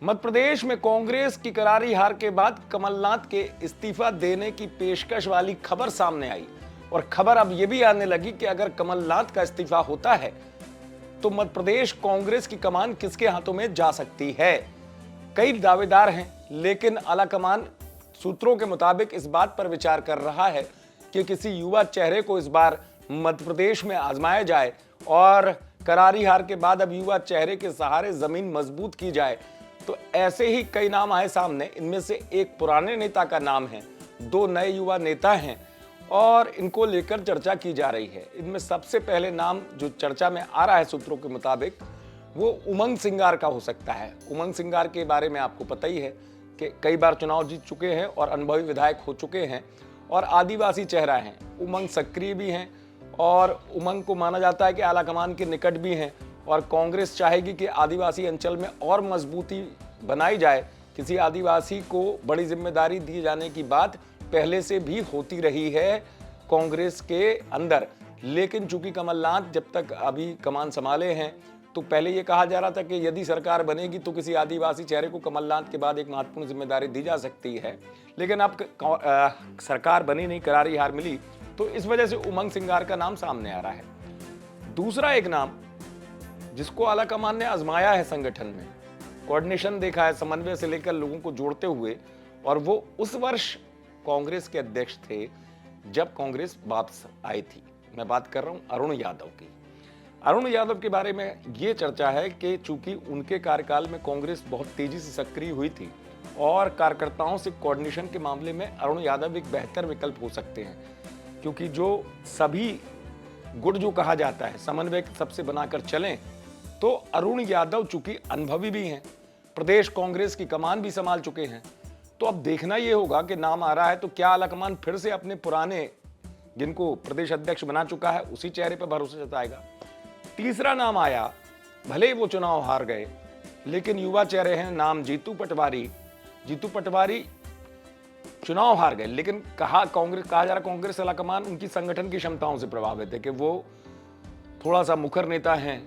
मध्य प्रदेश में कांग्रेस की करारी हार के बाद कमलनाथ के इस्तीफा देने की पेशकश वाली खबर सामने आई और खबर अब यह भी आने लगी कि अगर कमलनाथ का इस्तीफा होता है तो मध्य प्रदेश कांग्रेस की कमान किसके हाथों में जा सकती है। कई दावेदार हैं, लेकिन आलाकमान सूत्रों के मुताबिक इस बात पर विचार कर रहा है कि किसी युवा चेहरे को इस बार मध्य प्रदेश में आजमाया जाए और करारी हार के बाद अब युवा चेहरे के सहारे जमीन मजबूत की जाए। तो ऐसे ही कई नाम आए सामने। इनमें से एक पुराने नेता का नाम है, दो नए युवा नेता हैं और इनको लेकर चर्चा की जा रही है। इनमें सबसे पहले नाम जो चर्चा में आ रहा है सूत्रों के मुताबिक वो उमंग सिंगार का हो सकता है। उमंग सिंगार के बारे में आपको पता ही है कि कई बार चुनाव जीत चुके हैं और अनुभवी विधायक हो चुके हैं और आदिवासी चेहरा हैं। उमंग सक्रिय भी हैं और उमंग को माना जाता है कि आलाकमान के निकट भी हैं और कांग्रेस चाहेगी कि आदिवासी अंचल में और मजबूती बनाई जाए। किसी आदिवासी को बड़ी जिम्मेदारी दिए जाने की बात पहले से भी होती रही है कांग्रेस के अंदर, लेकिन चूंकि कमलनाथ जब तक अभी कमान संभाले हैं तो पहले ये कहा जा रहा था कि यदि सरकार बनेगी तो किसी आदिवासी चेहरे को कमलनाथ के बाद एक महत्वपूर्ण जिम्मेदारी दी जा सकती है। लेकिन अब सरकार बनी नहीं, करारी हार मिली, तो इस वजह से उमंग सिंगार का नाम सामने आ रहा है। दूसरा एक नाम जिसको आलाकमान ने आजमाया है संगठन में, कोऑर्डिनेशन देखा है समन्वय से लेकर लोगों को जोड़ते हुए, और वो उस वर्ष कांग्रेस के अध्यक्ष थे जब कांग्रेस वापस आई थी। मैं बात कर रहा हूं अरुण यादव की। अरुण यादव के बारे में ये चर्चा है कि चूंकि उनके कार्यकाल में कांग्रेस बहुत तेजी से सक्रिय हुई थी और कार्यकर्ताओं से कोऑर्डिनेशन के मामले में अरुण यादव एक बेहतर विकल्प हो सकते हैं, क्योंकि जो सभी गुट जो कहा जाता है समन्वय सबसे बनाकर चलें, तो अरुण यादव चूंकि अनुभवी भी हैं, प्रदेश कांग्रेस की कमान भी संभाल चुके हैं, तो अब देखना यह होगा कि नाम आ रहा है तो क्या आलाकमान फिर से अपने पुराने जिनको प्रदेश अध्यक्ष बना चुका है उसी चेहरे पर भरोसा जताएगा। तीसरा नाम आया, भले ही वो चुनाव हार गए लेकिन युवा चेहरे हैं, नाम जीतू पटवारी। जीतू पटवारी चुनाव हार गए लेकिन कहा जा रहा कांग्रेस आलाकमान उनकी संगठन की क्षमताओं से प्रभावित है कि वो थोड़ा सा मुखर नेता हैं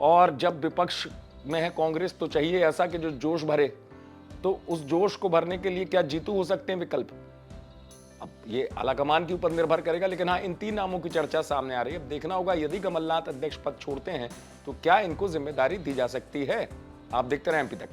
और जब विपक्ष में है कांग्रेस तो चाहिए ऐसा कि जो जोश भरे, तो उस जोश को भरने के लिए क्या जीतू हो सकते हैं विकल्प। अब ये आलाकमान के ऊपर निर्भर करेगा, लेकिन हाँ, इन तीन नामों की चर्चा सामने आ रही है। अब देखना होगा यदि कमलनाथ अध्यक्ष पद छोड़ते हैं तो क्या इनको जिम्मेदारी दी जा सकती है। आप देखते रहें एमपी तक।